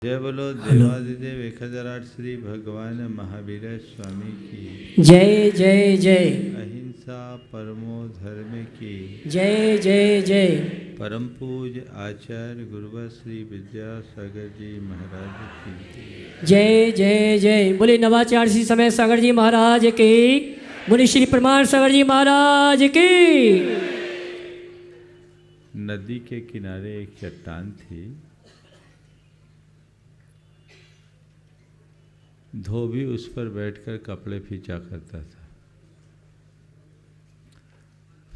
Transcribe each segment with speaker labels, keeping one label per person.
Speaker 1: जय बोलो देवादिदेव 1008 श्री भगवान महावीर स्वामी की
Speaker 2: जय जय जय।
Speaker 1: अहिंसा परमो धर्म की
Speaker 2: जय जय जय।
Speaker 1: परम पूज्य आचार्य गुरुवर श्री विद्यासागर जी महाराज की
Speaker 2: जय जय जय। बोले नवाचार श्री समय सागर जी महाराज की, बोले श्री प्रमाण सागर जी महाराज की।
Speaker 1: नदी के किनारे एक चट्टान थी। धोबी उस पर बैठकर कपड़े फींचा करता था।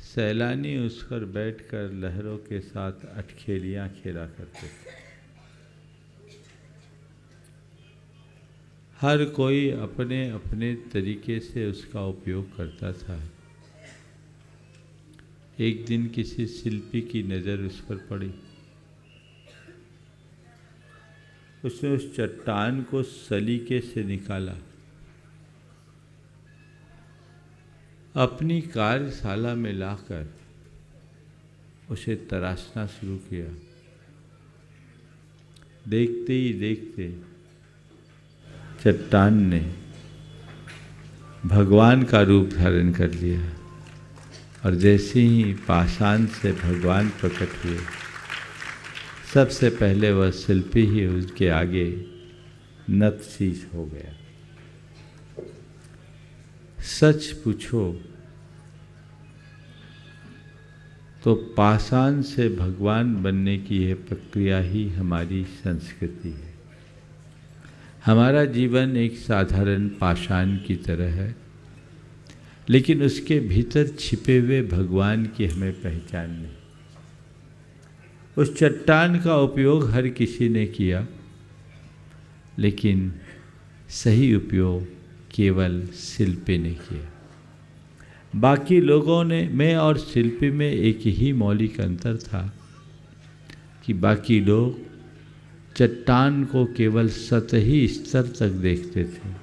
Speaker 1: सैलानी उस पर बैठकर लहरों के साथ अटखेलियां खेला करते थे। हर कोई अपने अपने तरीके से उसका उपयोग करता था। एक दिन किसी शिल्पी की नज़र उस पर पड़ी। उसने उस चट्टान को सलीके से निकाला, अपनी कार्यशाला में लाकर उसे तराशना शुरू किया। देखते ही देखते चट्टान ने भगवान का रूप धारण कर लिया और जैसे ही पाषाण से भगवान प्रकट हुए, सबसे पहले वह शिल्पी ही उसके आगे नतशीश हो गया। सच पूछो तो पाषाण से भगवान बनने की यह प्रक्रिया ही हमारी संस्कृति है। हमारा जीवन एक साधारण पाषाण की तरह है, लेकिन उसके भीतर छिपे हुए भगवान की हमें पहचान नहीं। उस चट्टान का उपयोग हर किसी ने किया, लेकिन सही उपयोग केवल शिल्पी ने किया। बाकी लोगों में और शिल्पी में एक ही मौलिक अंतर था कि बाकी लोग चट्टान को केवल सतही स्तर तक देखते थे,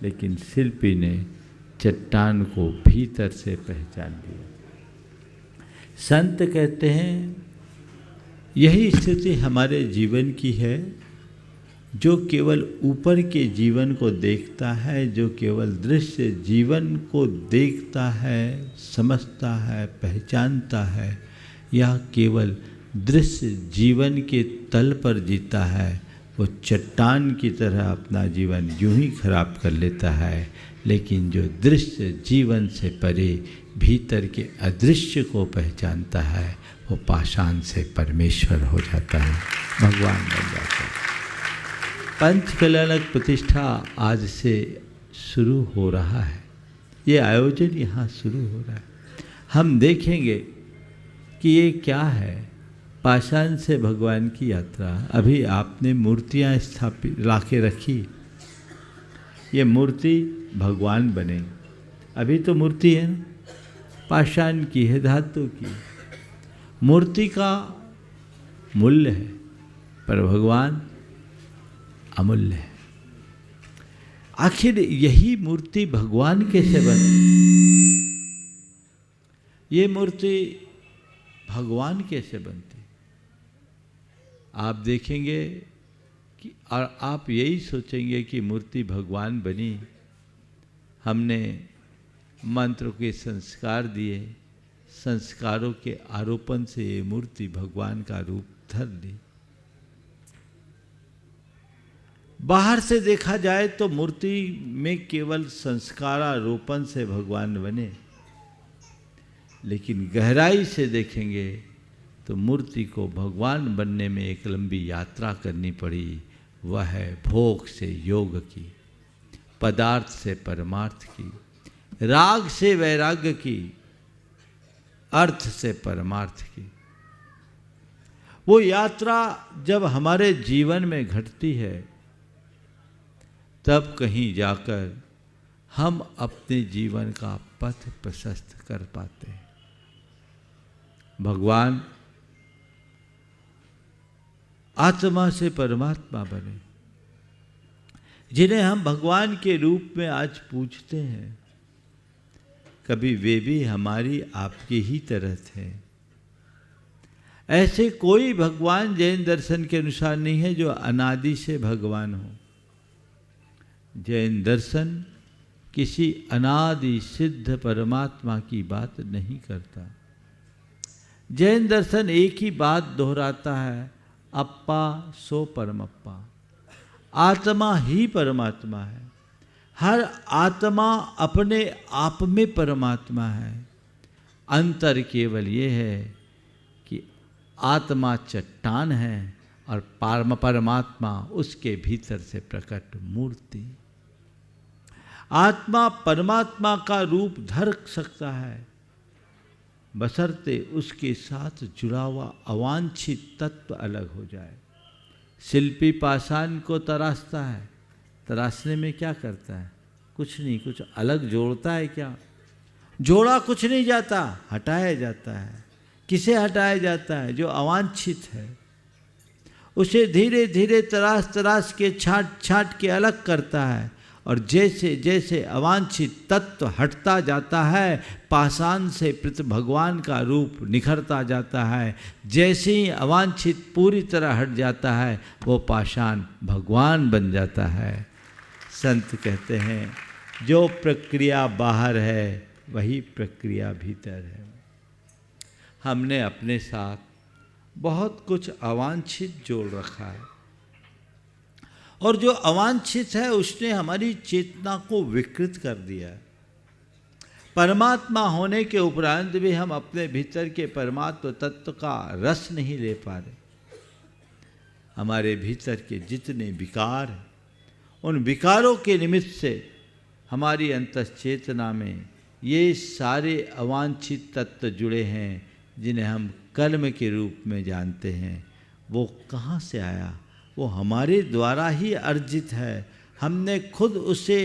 Speaker 1: लेकिन शिल्पी ने चट्टान को भीतर से पहचान लिया। संत कहते हैं यही स्थिति हमारे जीवन की है। जो केवल ऊपर के जीवन को देखता है, जो केवल दृश्य जीवन को देखता है, समझता है, पहचानता है, या केवल दृश्य जीवन के तल पर जीता है, वो चट्टान की तरह अपना जीवन यूं ही खराब कर लेता है। लेकिन जो दृश्य जीवन से परे भीतर के अदृश्य को पहचानता है, वो पाषाण से परमेश्वर हो जाता है, भगवान बन जाता है। पंच कल्याणक प्रतिष्ठा आज से शुरू हो रहा है। ये आयोजन यहाँ शुरू हो रहा है। हम देखेंगे कि ये क्या है। पाषाण से भगवान की यात्रा। अभी आपने मूर्तियाँ स्थापित ला के रखी, ये मूर्ति भगवान बने। अभी तो मूर्ति है ना, पाषाण की है, धातु की। मूर्ति का मूल्य है, पर भगवान अमूल्य है। आखिर यही मूर्ति भगवान कैसे बनी? ये मूर्ति भगवान कैसे बनती? आप देखेंगे कि और आप यही सोचेंगे कि मूर्ति भगवान बनी, हमने मंत्र के संस्कार दिए, संस्कारों के आरोपण से ये मूर्ति भगवान का रूप धर ली। बाहर से देखा जाए तो मूर्ति में केवल संस्कारारोपण से भगवान बने, लेकिन गहराई से देखेंगे तो मूर्ति को भगवान बनने में एक लंबी यात्रा करनी पड़ी। वह है भोग से योग की, पदार्थ से परमार्थ की, राग से वैराग्य की, अर्थ से परमार्थ की। वो यात्रा जब हमारे जीवन में घटती है, तब कहीं जाकर हम अपने जीवन का पथ प्रशस्त कर पाते हैं। भगवान आत्मा से परमात्मा बने। जिन्हें हम भगवान के रूप में आज पूजते हैं, कभी वे भी हमारी आपकी ही तरह थे। ऐसे कोई भगवान जैन दर्शन के अनुसार नहीं है जो अनादि से भगवान हो। जैन दर्शन किसी अनादि सिद्ध परमात्मा की बात नहीं करता। जैन दर्शन एक ही बात दोहराता है, अप्पा सो परमप्पा, आत्मा ही परमात्मा है। हर आत्मा अपने आप में परमात्मा है। अंतर केवल ये है कि आत्मा चट्टान है और परमात्मा उसके भीतर से प्रकट मूर्ति। आत्मा परमात्मा का रूप धर सकता है, बशर्ते उसके साथ जुड़ा हुआ अवांछित तत्व अलग हो जाए। शिल्पी पाषाण को तराशता है, तराशने में क्या करता है? कुछ नहीं, कुछ अलग जोड़ता है क्या? जोड़ा कुछ नहीं जाता, हटाया जाता है। किसे हटाया जाता है? जो अवांछित है, उसे धीरे धीरे तराश तराश के छाट छाट के अलग करता है। और जैसे जैसे अवांछित तत्व हटता जाता है, पाषाण से भगवान का रूप निखरता जाता है। जैसे ही अवांछित पूरी तरह हट जाता है, वो पाषाण भगवान बन जाता है। संत कहते हैं, जो प्रक्रिया बाहर है वही प्रक्रिया भीतर है। हमने अपने साथ बहुत कुछ अवांछित जोड़ रखा है, और जो अवांछित है उसने हमारी चेतना को विकृत कर दिया है। परमात्मा होने के उपरांत भी हम अपने भीतर के परमात्मा तत्व का रस नहीं ले पा रहे। हमारे भीतर के जितने विकार हैं, उन विकारों के निमित्त से हमारी अंतश्चेतना में ये सारे अवांछित तत्व जुड़े हैं, जिन्हें हम कर्म के रूप में जानते हैं। वो कहाँ से आया? वो हमारे द्वारा ही अर्जित है। हमने खुद उसे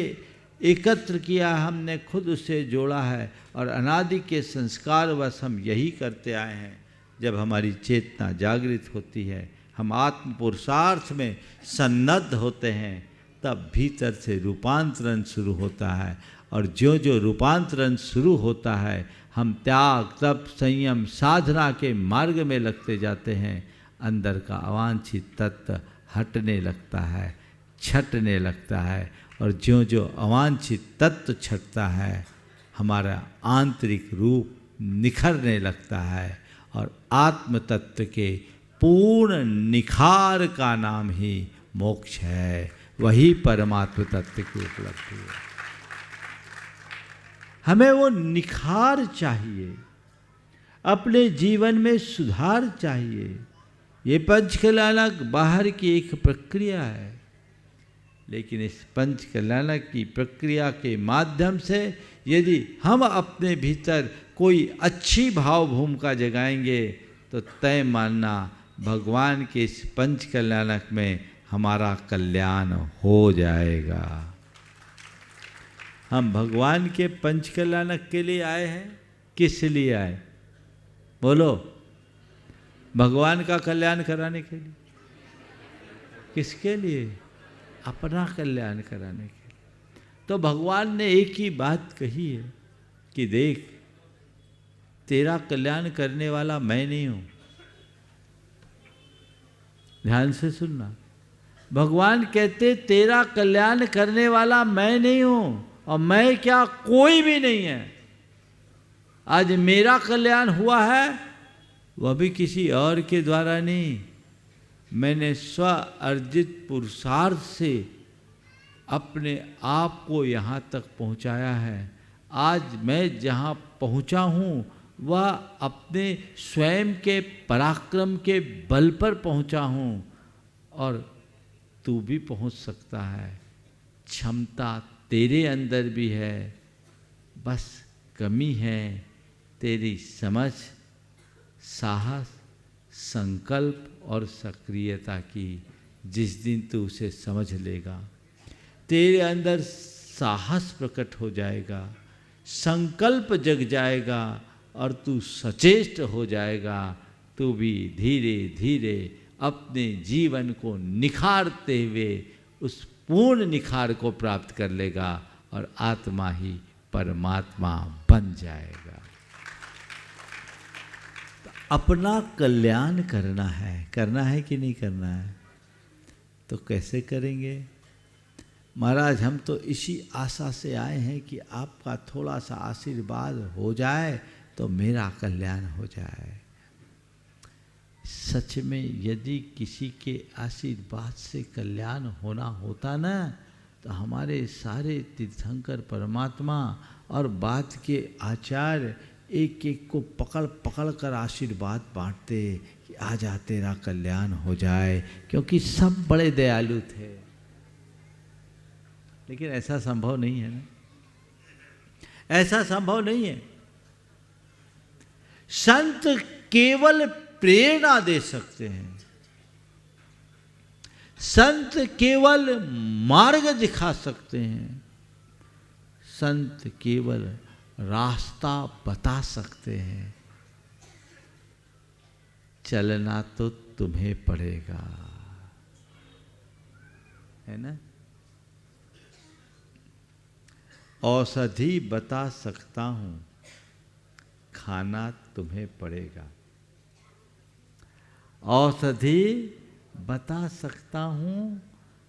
Speaker 1: एकत्र किया, हमने खुद उसे जोड़ा है, और अनादि के संस्कार बस हम यही करते आए हैं। जब हमारी चेतना जागृत होती है, हम आत्म पुरुषार्थ में सन्नद्ध होते हैं, तब भीतर से रूपांतरण शुरू होता है। और जो जो रूपांतरण शुरू होता है, हम त्याग तप संयम साधना के मार्ग में लगते जाते हैं। अंदर का अवांछित तत्व हटने लगता है, छटने लगता है, और जो जो अवांछित तत्व छटता है, हमारा आंतरिक रूप निखरने लगता है। और आत्म तत्व के पूर्ण निखार का नाम ही मोक्ष है। वही परमात्म तत्व की उपलब्धि है। हमें वो निखार चाहिए, अपने जीवन में सुधार चाहिए। ये पंचकल्याणक बाहर की एक प्रक्रिया है, लेकिन इस पंचकल्याणक की प्रक्रिया के माध्यम से यदि हम अपने भीतर कोई अच्छी भाव भूमिका जगाएंगे, तो तय मानना भगवान के इस पंचकल्याणक में हमारा कल्याण हो जाएगा। हम भगवान के पंचकल्याणक के लिए आए हैं, किस लिए आए? बोलो। भगवान का कल्याण कराने के लिए। किसके लिए? अपना कल्याण कराने के लिए। तो भगवान ने एक ही बात कही है कि देख, तेरा कल्याण करने वाला मैं नहीं हूं। ध्यान से सुनना। भगवान कहते तेरा कल्याण करने वाला मैं नहीं हूं, और मैं क्या, कोई भी नहीं है। आज मेरा कल्याण हुआ है, वह भी किसी और के द्वारा नहीं। मैंने स्व अर्जित पुरुषार्थ से अपने आप को यहाँ तक पहुँचाया है। आज मैं जहाँ पहुँचा हूँ, वह अपने स्वयं के पराक्रम के बल पर पहुँचा हूँ, और तू भी पहुँच सकता है। क्षमता तेरे अंदर भी है, बस कमी है तेरी समझ, साहस, संकल्प और सक्रियता की। जिस दिन तू उसे समझ लेगा, तेरे अंदर साहस प्रकट हो जाएगा, संकल्प जग जाएगा, और तू सचेष्ट हो जाएगा। तू भी धीरे धीरे अपने जीवन को निखारते हुए उस पूर्ण निखार को प्राप्त कर लेगा, और आत्मा ही परमात्मा बन जाएगा। अपना कल्याण करना है कि नहीं करना है? तो कैसे करेंगे? महाराज हम तो इसी आशा से आए हैं कि आपका थोड़ा सा आशीर्वाद हो जाए तो मेरा कल्याण हो जाए। सच में यदि किसी के आशीर्वाद से कल्याण होना होता ना, तो हमारे सारे तीर्थंकर परमात्मा और बाद के आचार्य एक एक को पकड़ पकड़ कर आशीर्वाद बांटते कि आजा तेरा कल्याण हो जाए, क्योंकि सब बड़े दयालु थे। लेकिन ऐसा संभव नहीं है ना, ऐसा संभव नहीं है। संत केवल प्रेरणा दे सकते हैं, संत केवल मार्ग दिखा सकते हैं, संत केवल रास्ता बता सकते हैं। चलना तो तुम्हें पड़ेगा, है ना। औषधि बता सकता हूं, खाना तुम्हें पड़ेगा। औषधि बता सकता हूं,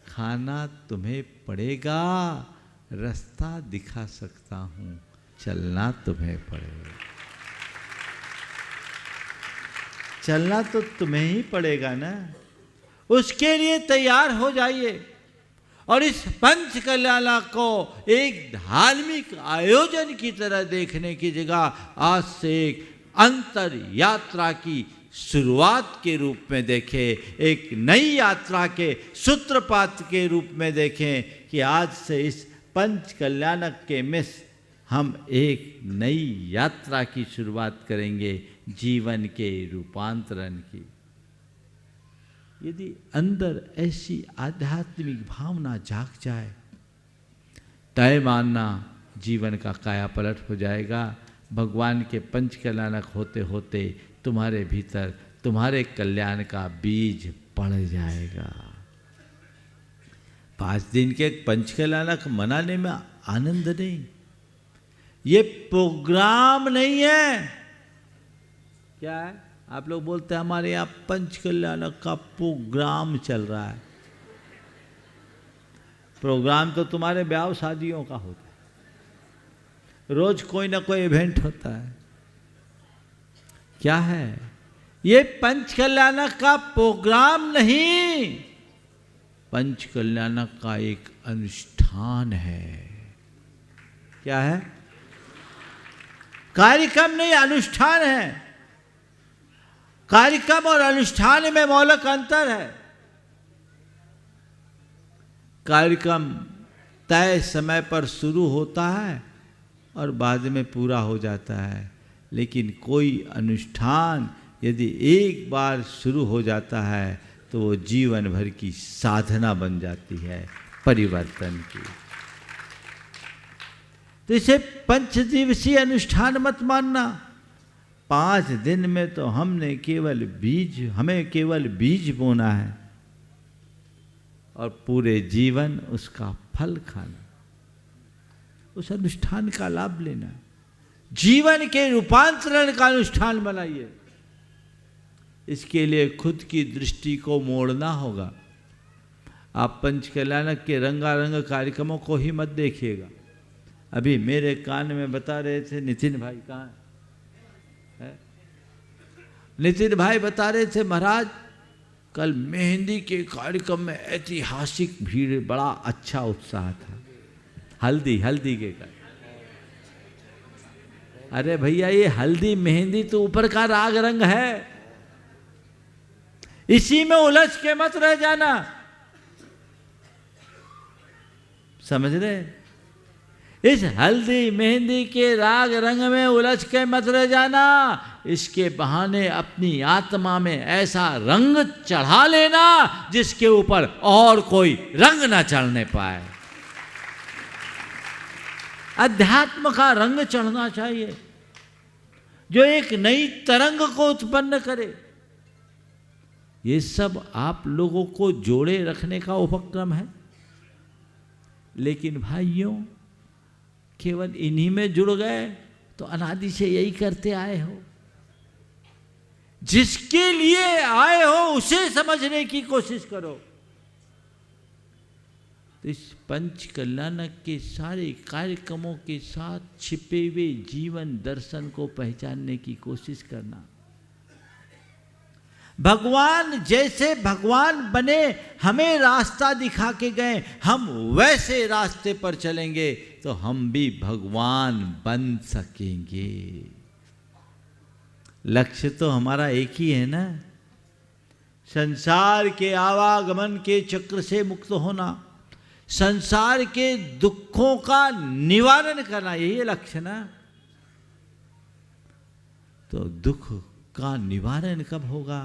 Speaker 1: खाना तुम्हें पड़ेगा। रास्ता दिखा सकता हूं, चलना तुम्हें पड़ेगा। चलना तो तुम्हें ही पड़ेगा ना। उसके लिए तैयार हो जाइए और इस पंच कल्याण को एक धार्मिक आयोजन की तरह देखने की जगह आज से एक अंतर यात्रा की शुरुआत के रूप में देखें, एक नई यात्रा के सूत्रपात के रूप में देखें कि आज से इस पंच कल्याणक के मिस हम एक नई यात्रा की शुरुआत करेंगे, जीवन के रूपांतरण की। यदि अंदर ऐसी आध्यात्मिक भावना जाग जाए, तय मानना जीवन का काया पलट हो जाएगा। भगवान के पंच कल्याणक होते होते तुम्हारे भीतर तुम्हारे कल्याण का बीज पड़ जाएगा। 5 दिन के पंच कल्याणक मनाने में आनंद नहीं, ये प्रोग्राम नहीं है। क्या है? आप लोग बोलते हैं हमारे यहाँ पंच कल्याणक का प्रोग्राम चल रहा है। प्रोग्राम तो तुम्हारे ब्याह शादियों का होता है, रोज कोई ना कोई इवेंट होता है। क्या है? ये पंच कल्याणक का प्रोग्राम नहीं, पंच कल्याणक का एक अनुष्ठान है। क्या है? कार्यक्रम नहीं, अनुष्ठान है। कार्यक्रम और अनुष्ठान में मौलिक अंतर है। कार्यक्रम तय समय पर शुरू होता है और बाद में पूरा हो जाता है, लेकिन कोई अनुष्ठान यदि एक बार शुरू हो जाता है तो वो जीवन भर की साधना बन जाती है परिवर्तन की। तो इसे पंचदिवसीय अनुष्ठान मत मानना। 5 दिन में तो हमें केवल बीज बोना है और पूरे जीवन उसका फल खाना, उस अनुष्ठान का लाभ लेना। जीवन के रूपांतरण का अनुष्ठान बनाइए। इसके लिए खुद की दृष्टि को मोड़ना होगा। आप पंच कल्याणक के रंगारंग कार्यक्रमों को ही मत देखिएगा। अभी मेरे कान में बता रहे थे, नितिन भाई कहाँ है? नितिन भाई बता रहे थे, महाराज कल मेहंदी के कार्यक्रम में ऐतिहासिक भीड़, बड़ा अच्छा उत्साह था। हल्दी के कार्यक्रम। अरे भैया, ये हल्दी मेहंदी तो ऊपर का राग रंग है, इसी में उलझ के मत रह जाना। समझ रहे? इस हल्दी मेहंदी के राग रंग में उलझ के मत रह जाना। इसके बहाने अपनी आत्मा में ऐसा रंग चढ़ा लेना जिसके ऊपर और कोई रंग ना चढ़ने पाए। अध्यात्म का रंग चढ़ना चाहिए जो एक नई तरंग को उत्पन्न करे। ये सब आप लोगों को जोड़े रखने का उपक्रम है, लेकिन भाइयों केवल इन्हीं में जुड़ गए तो अनादि से यही करते आए हो। जिसके लिए आए हो उसे समझने की कोशिश करो। तो इस पंच कल्याणक के सारे कार्यक्रमों के साथ छिपे हुए जीवन दर्शन को पहचानने की कोशिश करना। भगवान जैसे भगवान बने, हमें रास्ता दिखा के गए, हम वैसे रास्ते पर चलेंगे तो हम भी भगवान बन सकेंगे। लक्ष्य तो हमारा एक ही है ना, संसार के आवागमन के चक्र से मुक्त होना, संसार के दुखों का निवारण करना, यही है लक्ष्य ना। तो दुख का निवारण कब होगा?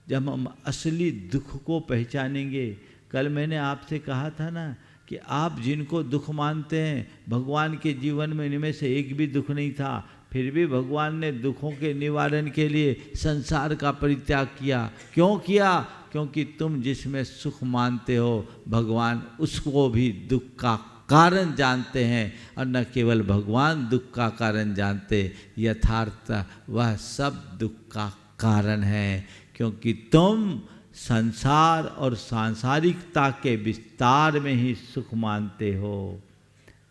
Speaker 1: जब हम असली दुख को पहचानेंगे। कल मैंने आपसे कहा था ना कि आप जिनको दुख मानते हैं, भगवान के जीवन में इनमें से एक भी दुख नहीं था, फिर भी भगवान ने दुखों के निवारण के लिए संसार का परित्याग किया। क्यों किया? क्योंकि तुम जिसमें सुख मानते हो, भगवान उसको भी दुख का कारण जानते हैं। और न केवल भगवान दुख का कारण जानते, यथार्थ वह सब दुख का कारण है। क्योंकि तुम संसार और सांसारिकता के विस्तार में ही सुख मानते हो।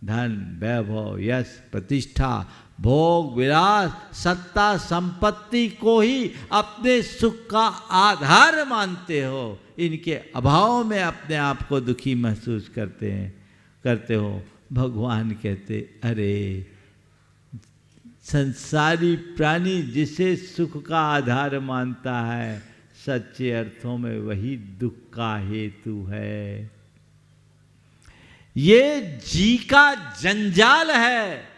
Speaker 1: धन, वैभव, यश, प्रतिष्ठा, भोग, विलास, सत्ता, संपत्ति को ही अपने सुख का आधार मानते हो। इनके अभाव में अपने आप को दुखी महसूस करते हो। भगवान कहते, अरे संसारी प्राणी जिसे सुख का आधार मानता है, सच्चे अर्थों में वही दुख का हेतु है। ये जी का जंजाल है,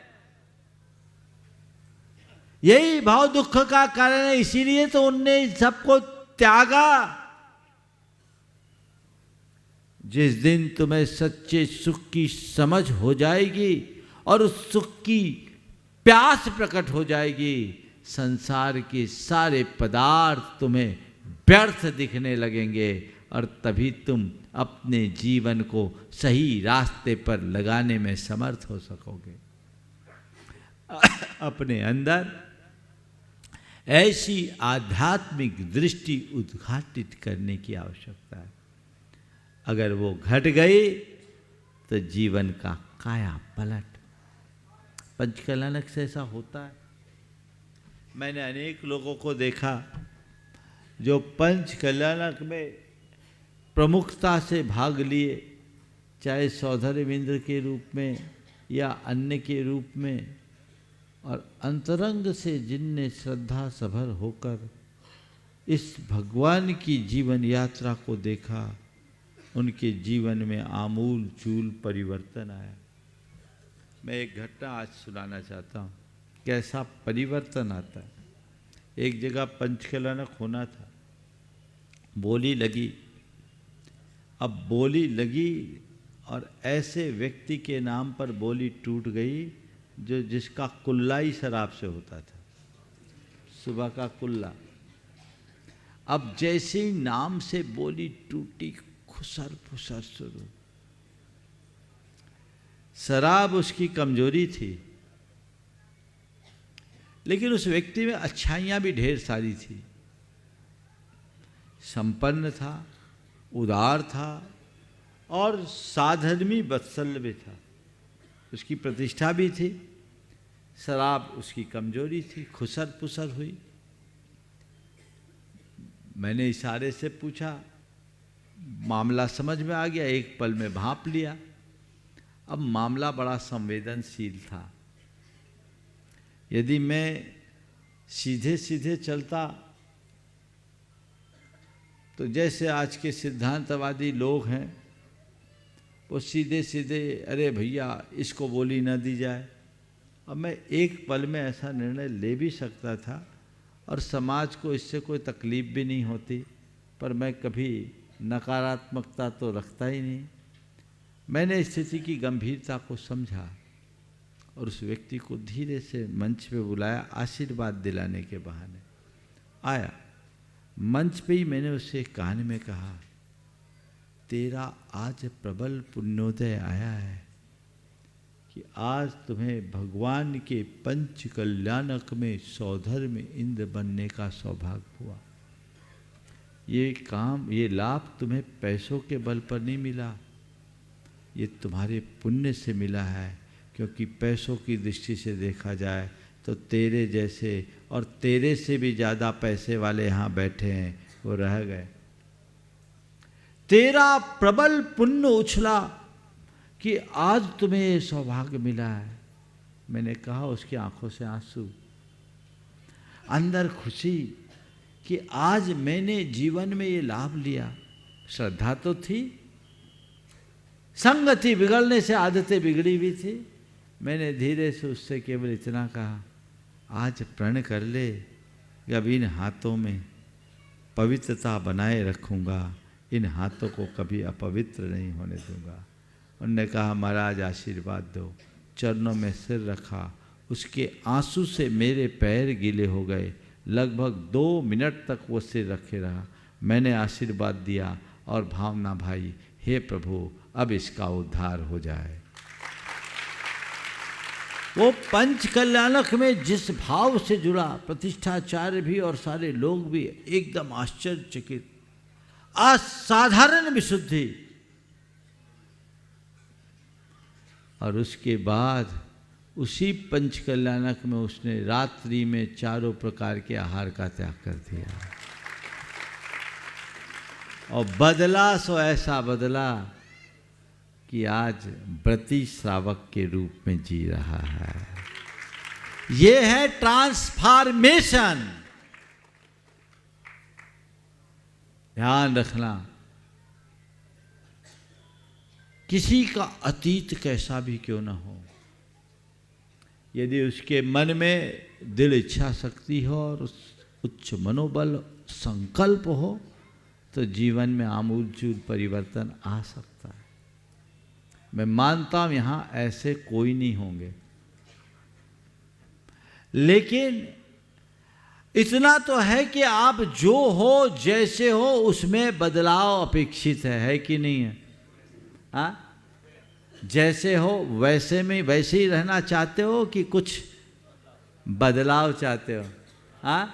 Speaker 1: यही भाव दुख का कारण है। इसीलिए तो उनने सबको त्यागा। जिस दिन तुम्हें सच्चे सुख की समझ हो जाएगी और उस सुख की प्यास प्रकट हो जाएगी, संसार के सारे पदार्थ तुम्हें व्यर्थ दिखने लगेंगे और तभी तुम अपने जीवन को सही रास्ते पर लगाने में समर्थ हो सकोगे। अपने अंदर ऐसी आध्यात्मिक दृष्टि उद्घाटित करने की आवश्यकता है। अगर वो घट गई तो जीवन का काया पलट। पंचकल्याणक से ऐसा होता है। मैंने अनेक लोगों को देखा जो पंचकल्याणक में प्रमुखता से भाग लिए, चाहे सौधर्मेंद्र के रूप में या अन्य के रूप में, और अंतरंग से जिनने श्रद्धा सभर होकर इस भगवान की जीवन यात्रा को देखा, उनके जीवन में आमूल चूल परिवर्तन आया। मैं एक घटना आज सुनाना चाहता हूँ, कैसा परिवर्तन आता है। एक जगह पंचकल्याणक होना था, बोली लगी। अब बोली लगी और ऐसे व्यक्ति के नाम पर बोली टूट गई जिसका कुल्ला ही शराब से होता था, सुबह का कुल्ला। अब जैसे ही नाम से बोली टूटी, खुसर फुसर शुरू। शराब उसकी कमजोरी थी, लेकिन उस व्यक्ति में अच्छाइयाँ भी ढेर सारी थी। संपन्न था, उदार था और साधर्मी वत्सल भी था। उसकी प्रतिष्ठा भी थी, शराब उसकी कमजोरी थी, खुसर फुसर हुई। मैंने इशारे से पूछा, मामला समझ में आ गया, एक पल में भांप लिया। अब मामला बड़ा संवेदनशील था। यदि मैं सीधे सीधे चलता तो जैसे आज के सिद्धांतवादी लोग हैं, वो सीधे सीधे, अरे भैया इसको बोली ना दी जाए। अब मैं एक पल में ऐसा निर्णय ले भी सकता था और समाज को इससे कोई तकलीफ भी नहीं होती, पर मैं कभी नकारात्मकता तो रखता ही नहीं। मैंने स्थिति की गंभीरता को समझा और उस व्यक्ति को धीरे से मंच पे बुलाया, आशीर्वाद दिलाने के बहाने आया। मंच पे ही मैंने उससे कान में कहा, तेरा आज प्रबल पुण्योदय आया है कि आज तुम्हें भगवान के पंच कल्याणक में सौधर में इंद्र बनने का सौभाग्य हुआ। ये काम, ये लाभ तुम्हें पैसों के बल पर नहीं मिला, ये तुम्हारे पुण्य से मिला है। क्योंकि पैसों की दृष्टि से देखा जाए तो तेरे जैसे और तेरे से भी ज़्यादा पैसे वाले यहाँ बैठे हैं, वो रह गए। तेरा प्रबल पुण्य उछला कि आज तुम्हें ये सौभाग्य मिला है। मैंने कहा उसकी आंखों से आंसू, अंदर खुशी कि आज मैंने जीवन में ये लाभ लिया। श्रद्धा तो थी, संगति बिगड़ने से आदतें बिगड़ी हुई थी। मैंने धीरे से उससे केवल इतना कहा, आज प्रण कर ले कि अब इन हाथों में पवित्रता बनाए रखूँगा, इन हाथों को कभी अपवित्र नहीं होने दूंगा। उन्होंने कहा महाराज आशीर्वाद दो। चरणों में सिर रखा, उसके आंसू से मेरे पैर गीले हो गए। लगभग 2 मिनट तक वो सिर रखे रहा। मैंने आशीर्वाद दिया और भावना भाई, हे प्रभु अब इसका उद्धार हो जाए। वो पंच कल्याणक में जिस भाव से जुड़ा, प्रतिष्ठाचार्य भी और सारे लोग भी एकदम आश्चर्यचकित, असाधारण विशुद्धि। और उसके बाद उसी पंच कल्याणक में उसने रात्रि में 4 प्रकार के आहार का त्याग कर दिया और बदला सो ऐसा बदला कि आज व्रती श्रावक के रूप में जी रहा है। ये है ट्रांसफॉर्मेशन। ध्यान रखना, किसी का अतीत कैसा भी क्यों ना हो, यदि उसके मन में दिल इच्छा शक्ति हो और उच्च मनोबल संकल्प हो तो जीवन में आमूलचूल परिवर्तन आ सकता है। मैं मानता हूं यहां ऐसे कोई नहीं होंगे, लेकिन इतना तो है कि आप जो हो जैसे हो उसमें बदलाव अपेक्षित है कि नहीं है? हाँ, जैसे हो वैसे में वैसे ही रहना चाहते हो कि कुछ बदलाव चाहते हो? हाँ,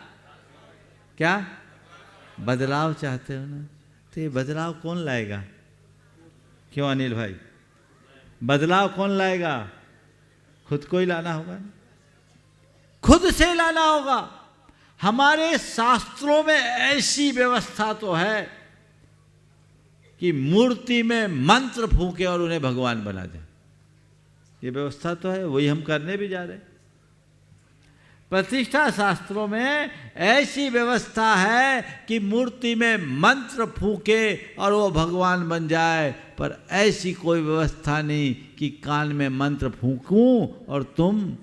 Speaker 1: क्या बदलाव चाहते हो ना? तो ये बदलाव कौन लाएगा? क्यों अनिल भाई, बदलाव कौन लाएगा? खुद को ही लाना होगा, खुद से लाना होगा। हमारे शास्त्रों में ऐसी व्यवस्था तो है कि मूर्ति में मंत्र फूके और उन्हें भगवान बना दे। ये व्यवस्था तो है, वही हम करने भी जा रहे हैं। प्रतिष्ठा शास्त्रों में ऐसी व्यवस्था है कि मूर्ति में मंत्र फूके और वो भगवान बन जाए, पर ऐसी कोई व्यवस्था नहीं कि कान में मंत्र फूकूं और तुम,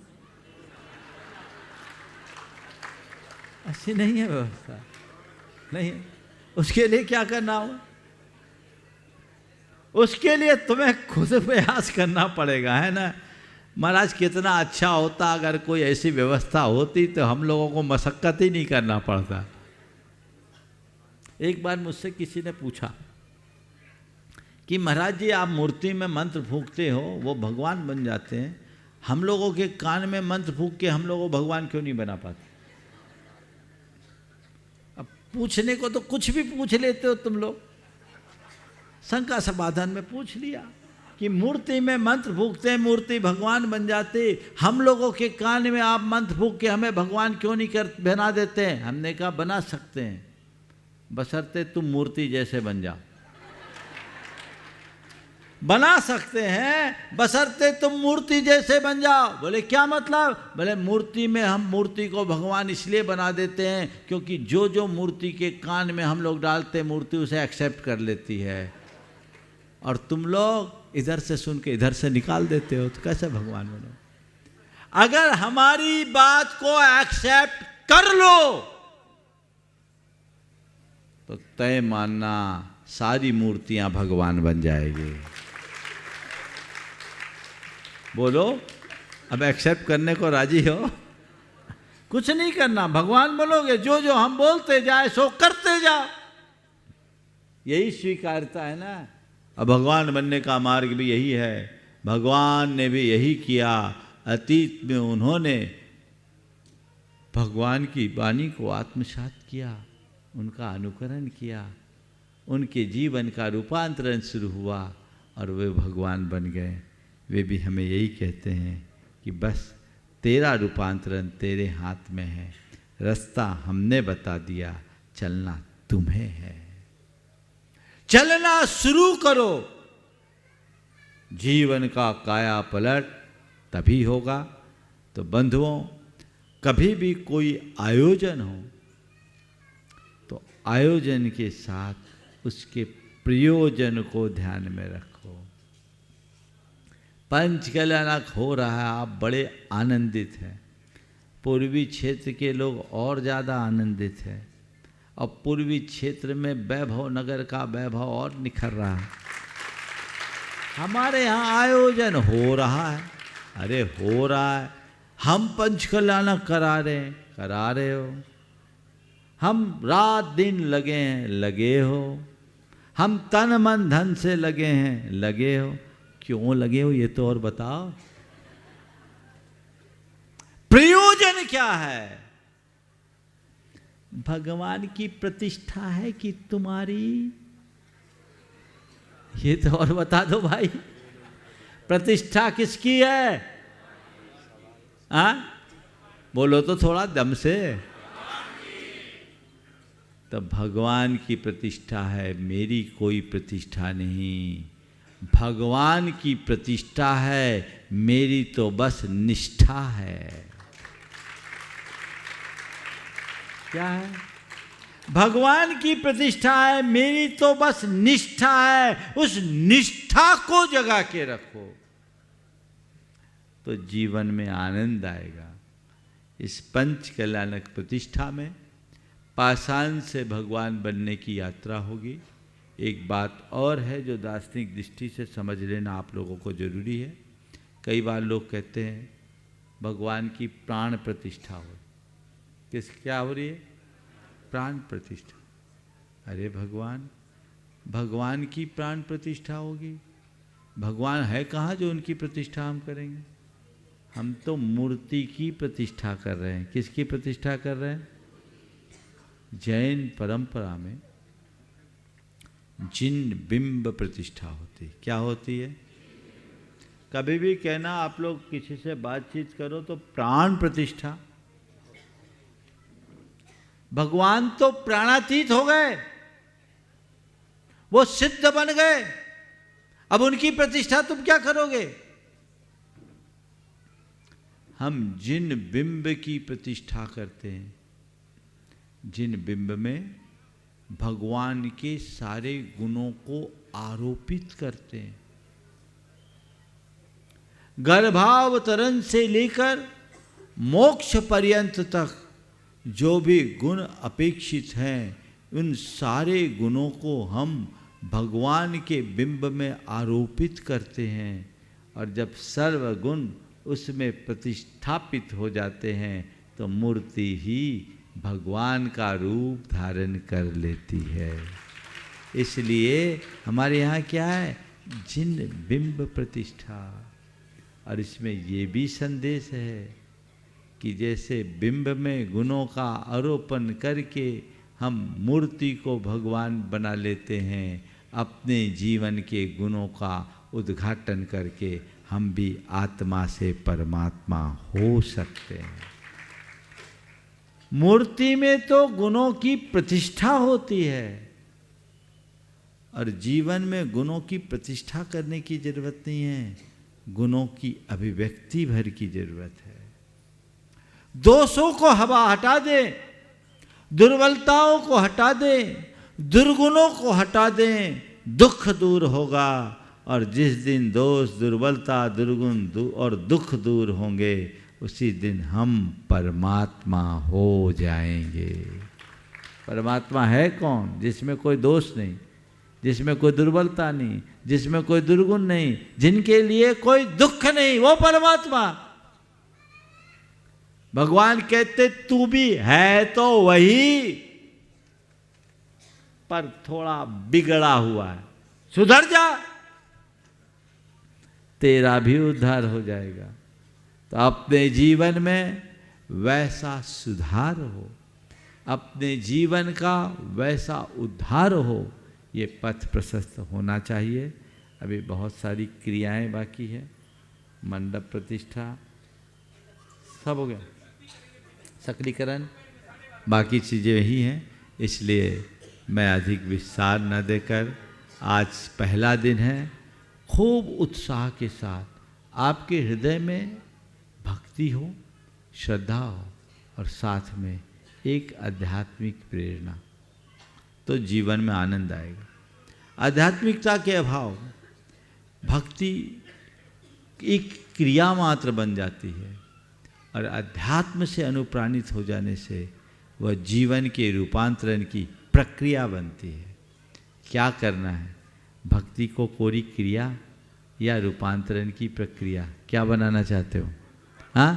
Speaker 1: ऐसी नहीं है व्यवस्था, नहीं है। उसके लिए क्या करना होगा? उसके लिए तुम्हें खुद प्रयास करना पड़ेगा, है ना। महाराज कितना अच्छा होता अगर कोई ऐसी व्यवस्था होती तो हम लोगों को मशक्कत ही नहीं करना पड़ता। एक बार मुझसे किसी ने पूछा कि महाराज जी आप मूर्ति में मंत्र फूंकते हो, वो भगवान बन जाते हैं, हम लोगों के कान में मंत्र फूंक के हम लोगों को भगवान क्यों नहीं बना पाते? अब पूछने को तो कुछ भी पूछ लेते हो तुम लोग। शंका समाधान में पूछ लिया कि मूर्ति में मंत्र फूंकते हैं, मूर्ति भगवान बन जाते, हम लोगों के कान में आप मंत्र फूंक के हमें भगवान क्यों नहीं बना देते हैं? हमने कहा बना सकते हैं, बशर्ते तुम मूर्ति जैसे बन जाओ। बना सकते हैं बशर्ते तुम मूर्ति जैसे बन जाओ। बोले क्या मतलब? बोले मूर्ति में हम मूर्ति को भगवान इसलिए बना देते हैं क्योंकि जो जो मूर्ति के कान में हम लोग डालते हैं मूर्ति उसे एक्सेप्ट कर लेती है, और तुम लोग इधर से सुन के इधर से निकाल देते हो, तो कैसे भगवान बनो? अगर हमारी बात को एक्सेप्ट कर लो तो तय मानना सारी मूर्तियां भगवान बन जाएगी। बोलो, अब एक्सेप्ट करने को राजी हो? कुछ नहीं करना, भगवान बोलोगे, जो जो हम बोलते जाए सो करते जाओ, यही स्वीकारता है ना। अब भगवान बनने का मार्ग भी यही है, भगवान ने भी यही किया। अतीत में उन्होंने भगवान की वाणी को आत्मसात किया, उनका अनुकरण किया, उनके जीवन का रूपांतरण शुरू हुआ और वे भगवान बन गए। वे भी हमें यही कहते हैं कि बस तेरा रूपांतरण तेरे हाथ में है, रास्ता हमने बता दिया, चलना तुम्हें है। चलना शुरू करो। जीवन का काया पलट तभी होगा। तो बंधुओं, कभी भी कोई आयोजन हो तो आयोजन के साथ उसके प्रयोजन को ध्यान में रखो। पंचकल्याणक हो रहा है, आप बड़े आनंदित हैं। पूर्वी क्षेत्र के लोग और ज़्यादा आनंदित हैं। और पूर्वी क्षेत्र में वैभव नगर का वैभव और निखर रहा है। हमारे यहाँ आयोजन हो रहा है, अरे हो रहा है। हम पंचकल्याणक करा रहे हो। हम रात दिन लगे हैं, लगे हो। हम तन मन धन से लगे हैं, लगे हो। क्यों लगे हो ये तो और बताओ। प्रयोजन क्या है? भगवान की प्रतिष्ठा है कि तुम्हारी? ये तो और बता दो भाई। प्रतिष्ठा किसकी है? बोलो तो थोड़ा दम से। तो भगवान की प्रतिष्ठा है, मेरी कोई प्रतिष्ठा नहीं। भगवान की प्रतिष्ठा है, मेरी तो बस निष्ठा है। क्या है? भगवान की प्रतिष्ठा है, मेरी तो बस निष्ठा है। उस निष्ठा को जगा के रखो तो जीवन में आनंद आएगा। इस पंच कल्याणक प्रतिष्ठा में पाषाण से भगवान बनने की यात्रा होगी। एक बात और है जो दार्शनिक दृष्टि से समझ लेना आप लोगों को जरूरी है। कई बार लोग कहते हैं भगवान की प्राण प्रतिष्ठा हो। क्या हो रही है? प्राण प्रतिष्ठा। अरे भगवान की प्राण प्रतिष्ठा होगी? भगवान है कहाँ जो उनकी प्रतिष्ठा हम करेंगे? हम तो मूर्ति की प्रतिष्ठा कर रहे हैं। किसकी प्रतिष्ठा कर रहे हैं? जैन परंपरा में जिन बिंब प्रतिष्ठा होती है। क्या होती है? कभी भी कहना आप लोग किसी से बातचीत करो तो प्राण प्रतिष्ठा। भगवान तो प्राणातीत हो गए, वो सिद्ध बन गए। अब उनकी प्रतिष्ठा तुम क्या करोगे? हम जिन बिंब की प्रतिष्ठा करते हैं, जिन बिंब में भगवान के सारे गुणों को आरोपित करते हैं, गर्भावतरण से लेकर मोक्ष पर्यंत तक जो भी गुण अपेक्षित हैं, उन सारे गुणों को हम भगवान के बिंब में आरोपित करते हैं। और जब सर्वगुण उसमें प्रतिष्ठापित हो जाते हैं तो मूर्ति ही भगवान का रूप धारण कर लेती है। इसलिए हमारे यहाँ क्या है? जिन बिंब प्रतिष्ठा। और इसमें ये भी संदेश है कि जैसे बिंब में गुणों का आरोपण करके हम मूर्ति को भगवान बना लेते हैं, अपने जीवन के गुणों का उद्घाटन करके हम भी आत्मा से परमात्मा हो सकते हैं। मूर्ति में तो गुणों की प्रतिष्ठा होती है और जीवन में गुणों की प्रतिष्ठा करने की जरूरत नहीं है, गुणों की अभिव्यक्ति भर की जरूरत है। दोषों को हटा दें, दुर्बलताओं को हटा दें, दुर्गुणों को हटा दें, दुख दूर होगा। और जिस दिन दोष, दुर्बलता, दुर्गुण और दुख दूर होंगे, उसी दिन हम परमात्मा हो जाएंगे। परमात्मा है कौन? जिसमें कोई दोष नहीं, जिसमें कोई दुर्बलता नहीं, जिसमें कोई दुर्गुण नहीं, जिनके लिए कोई दुख नहीं, वो परमात्मा। भगवान कहते तू भी है तो वही, पर थोड़ा बिगड़ा हुआ है, सुधर जा। तेरा भी उद्धार हो जाएगा। तो अपने जीवन में वैसा सुधार हो, अपने जीवन का वैसा उद्धार हो, ये पथ प्रशस्त होना चाहिए। अभी बहुत सारी क्रियाएं बाकी है, मंडप प्रतिष्ठा सब हो गया, सक्रियकरण, बाकी चीज़ें यही हैं। इसलिए मैं अधिक विस्तार न देकर, आज पहला दिन है, खूब उत्साह के साथ आपके हृदय में भक्ति हो, श्रद्धा हो और साथ में एक आध्यात्मिक प्रेरणा, तो जीवन में आनंद आएगा। आध्यात्मिकता के अभाव भक्ति एक क्रिया मात्र बन जाती है और अध्यात्म से अनुप्राणित हो जाने से वह जीवन के रूपांतरण की प्रक्रिया बनती है। क्या करना है? भक्ति को कोरी क्रिया या रूपांतरण की प्रक्रिया, क्या बनाना चाहते हो? हाँ,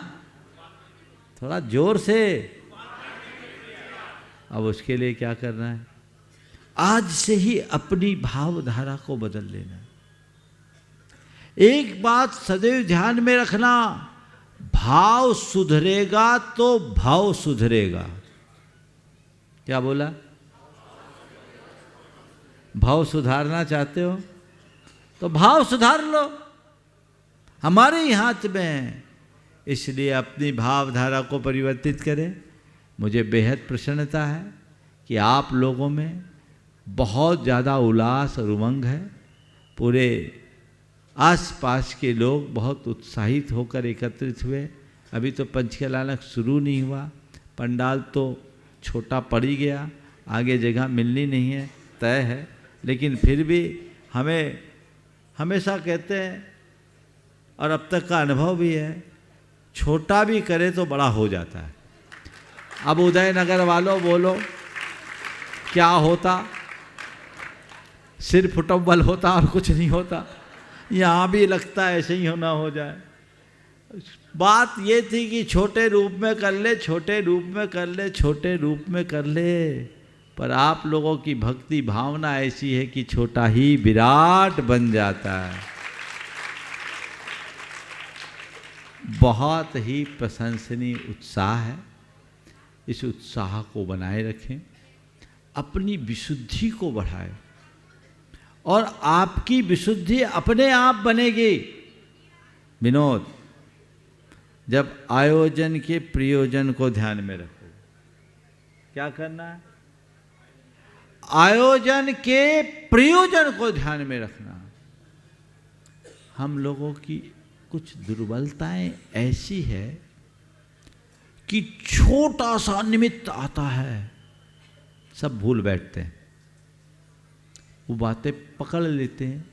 Speaker 1: थोड़ा जोर से। अब उसके लिए क्या करना है? आज से ही अपनी भावधारा को बदल लेना। एक बात सदैव ध्यान में रखना, भाव सुधरेगा तो भाव सुधरेगा। क्या बोला? भाव सुधारना चाहते हो तो भाव सुधार लो, हमारे ही हाथ में है। इसलिए अपनी भावधारा को परिवर्तित करें। मुझे बेहद प्रसन्नता है कि आप लोगों में बहुत ज़्यादा उल्लास और उमंग है। पूरे आसपास के लोग बहुत उत्साहित होकर एकत्रित हुए। अभी तो पंचकलानक शुरू नहीं हुआ, पंडाल तो छोटा पड़ ही गया, आगे जगह मिलनी नहीं है, तय है। लेकिन फिर भी हमें हमेशा कहते हैं, और अब तक का अनुभव भी है, छोटा भी करे तो बड़ा हो जाता है। अब उदयनगर वालों बोलो, क्या होता? सिर फुटबल होता और कुछ नहीं होता। यहाँ भी लगता है ऐसे ही होना हो जाए। बात ये थी कि छोटे रूप में कर ले, छोटे रूप में कर ले, छोटे रूप में कर ले, पर आप लोगों की भक्ति भावना ऐसी है कि छोटा ही विराट बन जाता है। बहुत ही प्रशंसनीय उत्साह है। इस उत्साह को बनाए रखें, अपनी विशुद्धि को बढ़ाएं और आपकी विशुद्धि अपने आप बनेगी। विनोद, जब आयोजन के प्रयोजन को ध्यान में रखो, क्या करना है? आयोजन के प्रयोजन को ध्यान में रखना। हम लोगों की कुछ दुर्बलताएं ऐसी है कि छोटा सा निमित्त आता है, सब भूल बैठते हैं, वो बातें पकड़ लेते हैं,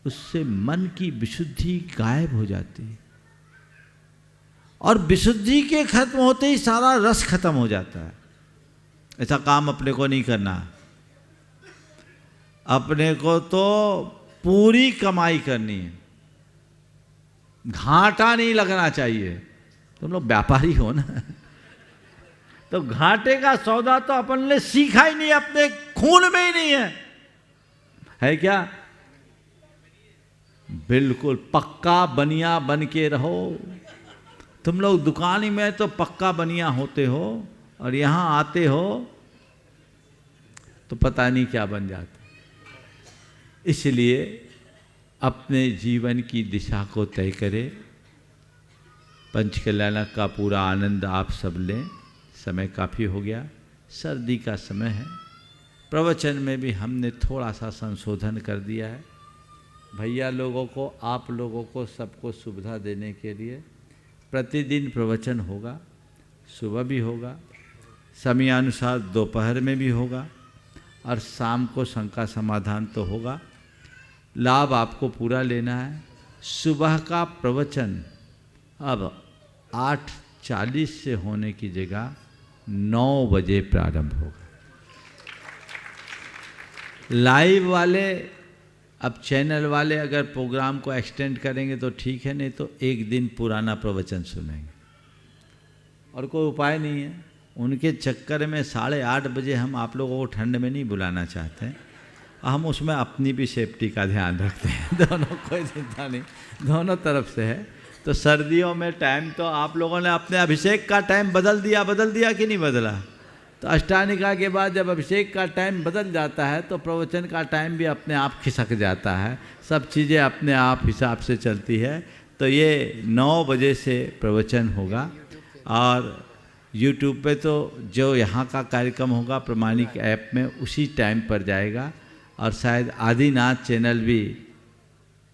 Speaker 1: उससे मन की विशुद्धि गायब हो जाती है और विशुद्धि के खत्म होते ही सारा रस खत्म हो जाता है। ऐसा काम अपने को नहीं करना। अपने को तो पूरी कमाई करनी है, घाटा नहीं लगना चाहिए। तुम लोग व्यापारी हो ना, तो घाटे का सौदा तो अपन ने सीखा ही नहीं, अपने खून में ही नहीं है क्या? बिल्कुल पक्का बनिया बन के रहो। तुम लोग दुकान में तो पक्का बनिया होते हो और यहाँ आते हो तो पता नहीं क्या बन जाता। इसलिए अपने जीवन की दिशा को तय करें। पंचकल्याणक का पूरा आनंद आप सब लें। समय काफ़ी हो गया, सर्दी का समय है। प्रवचन में भी हमने थोड़ा सा संशोधन कर दिया है भैया लोगों को, आप लोगों को, सबको सुविधा देने के लिए। प्रतिदिन प्रवचन होगा, सुबह भी होगा, समयानुसार दोपहर में भी होगा और शाम को शंका समाधान तो होगा। लाभ आपको पूरा लेना है। सुबह का प्रवचन अब 8:40 से होने की जगह 9 बजे प्रारंभ होगा। लाइव वाले, अब चैनल वाले अगर प्रोग्राम को एक्सटेंड करेंगे तो ठीक है, नहीं तो एक दिन पुराना प्रवचन सुनेंगे और कोई उपाय नहीं है। उनके चक्कर में 8:30 बजे हम आप लोगों को ठंड में नहीं बुलाना चाहते हैं। हम उसमें अपनी भी सेफ्टी का ध्यान रखते हैं। दोनों, कोई चिंता नहीं, दोनों तरफ से है। तो सर्दियों में टाइम तो आप लोगों ने अपने अभिषेक का टाइम बदल दिया कि नहीं बदला? तो अष्टानिका के बाद जब अभिषेक का टाइम बदल जाता है तो प्रवचन का टाइम भी अपने आप खिसक जाता है, सब चीज़ें अपने आप हिसाब से चलती है। तो ये 9 बजे से प्रवचन होगा और YouTube पे तो जो यहाँ का कार्यक्रम होगा प्रमाणिक ऐप में उसी टाइम पर जाएगा, और शायद आदिनाथ चैनल भी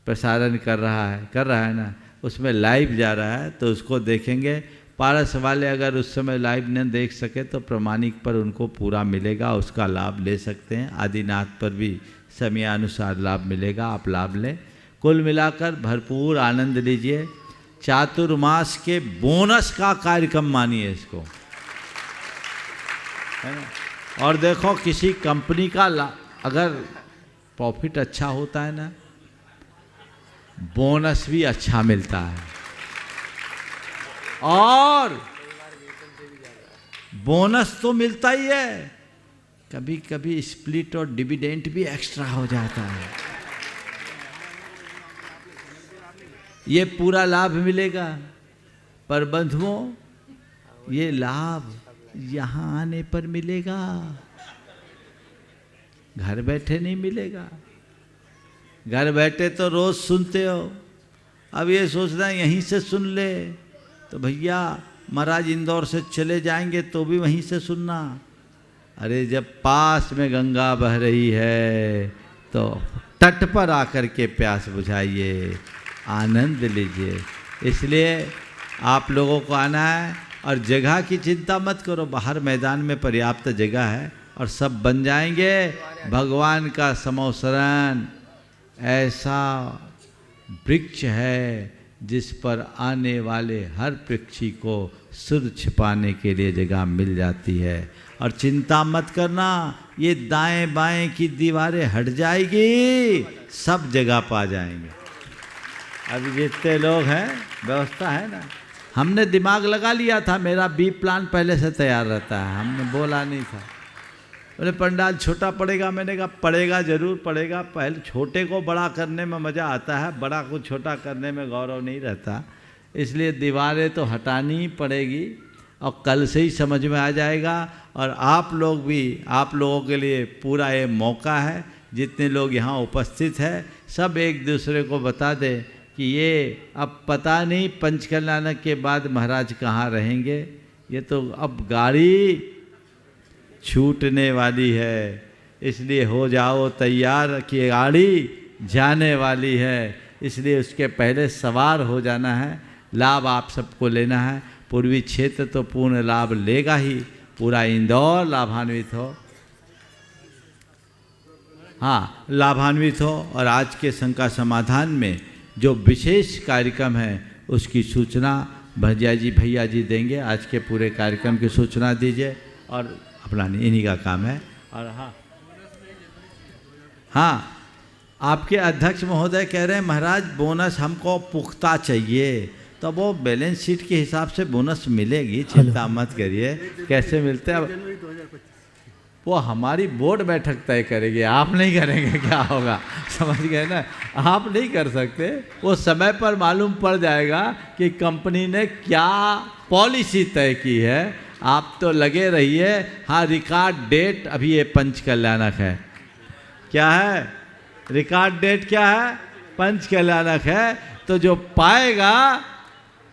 Speaker 1: प्रसारण कर रहा है ना, उसमें लाइव जा रहा है, तो उसको देखेंगे। पारस वाले अगर उस समय लाइव न देख सके तो प्रमाणिक पर उनको पूरा मिलेगा, उसका लाभ ले सकते हैं। आदिनाथ पर भी समयानुसार लाभ मिलेगा, आप लाभ लें। कुल मिलाकर भरपूर आनंद लीजिए। चातुर्मास के बोनस का कार्यक्रम मानिए इसको, है ना। और देखो किसी कंपनी का अगर प्रॉफिट अच्छा होता है ना, बोनस भी अच्छा मिलता है, और बोनस तो मिलता ही है, कभी कभी स्प्लिट और डिविडेंड भी एक्स्ट्रा हो जाता है। ये पूरा लाभ मिलेगा। पर बंधुओं, ये लाभ यहाँ आने पर मिलेगा, घर बैठे नहीं मिलेगा। घर बैठे तो रोज सुनते हो, अब ये सोचना यहीं से सुन ले, तो भैया महाराज इंदौर से चले जाएंगे तो भी वहीं से सुनना। अरे जब पास में गंगा बह रही है तो तट पर आकर के प्यास बुझाइए, आनंद लीजिए। इसलिए आप लोगों को आना है, और जगह की चिंता मत करो, बाहर मैदान में पर्याप्त जगह है और सब बन जाएंगे। भगवान का समोसरण ऐसा वृक्ष है जिस पर आने वाले हर पक्षी को सुर छिपाने के लिए जगह मिल जाती है। और चिंता मत करना, ये दाएं बाएं की दीवारें हट जाएगी, सब जगह पा जाएंगे। अभी जितने लोग हैं, व्यवस्था है ना, हमने दिमाग लगा लिया था, मेरा बी प्लान पहले से तैयार रहता है, हमने बोला नहीं था। बोले पंडाल छोटा पड़ेगा, मैंने कहा पड़ेगा, जरूर पड़ेगा। पहले छोटे को बड़ा करने में मज़ा आता है, बड़ा को छोटा करने में गौरव नहीं रहता। इसलिए दीवारें तो हटानी ही पड़ेगी, और कल से ही समझ में आ जाएगा। और आप लोग भी, आप लोगों के लिए पूरा ये मौका है, जितने लोग यहाँ उपस्थित हैं सब एक दूसरे को बता दें कि ये अब पता नहीं पंचकल्याणक के बाद महाराज कहाँ रहेंगे। ये तो अब गाड़ी छूटने वाली है, इसलिए हो जाओ तैयार कि गाड़ी जाने वाली है, इसलिए उसके पहले सवार हो जाना है। लाभ आप सबको लेना है। पूर्वी क्षेत्र तो पूर्ण लाभ लेगा ही, पूरा इंदौर लाभान्वित हो, हाँ लाभान्वित हो। और आज के शंका समाधान में जो विशेष कार्यक्रम है उसकी सूचना भैया जी देंगे। आज के पूरे कार्यक्रम की सूचना दीजिए, और अपना इन्हीं का काम है। और हाँ, आपके अध्यक्ष महोदय कह रहे हैं महाराज बोनस हमको पुख्ता चाहिए, तो वो बैलेंस शीट के हिसाब से बोनस मिलेगी, चिंता मत करिए। कैसे मिलते हैं वो हमारी बोर्ड बैठक तय करेगी, आप नहीं करेंगे, क्या होगा समझ गए ना, आप नहीं कर सकते। वो समय पर मालूम पड़ जाएगा कि कंपनी ने क्या पॉलिसी तय की है। आप तो लगे रहिए। हाँ, रिकॉर्ड डेट अभी ये पंचकल्याणक है। क्या है रिकॉर्ड डेट? क्या है? पंचकल्याणक है। तो जो पाएगा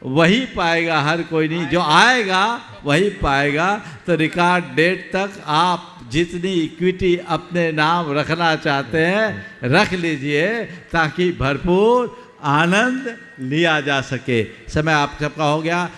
Speaker 1: वही पाएगा, हर कोई नहीं, जो आएगा वही पाएगा। तो रिकॉर्ड डेट तक आप जितनी इक्विटी अपने नाम रखना चाहते हैं रख लीजिए, ताकि भरपूर आनंद लिया जा सके। समय आप सबका हो गया।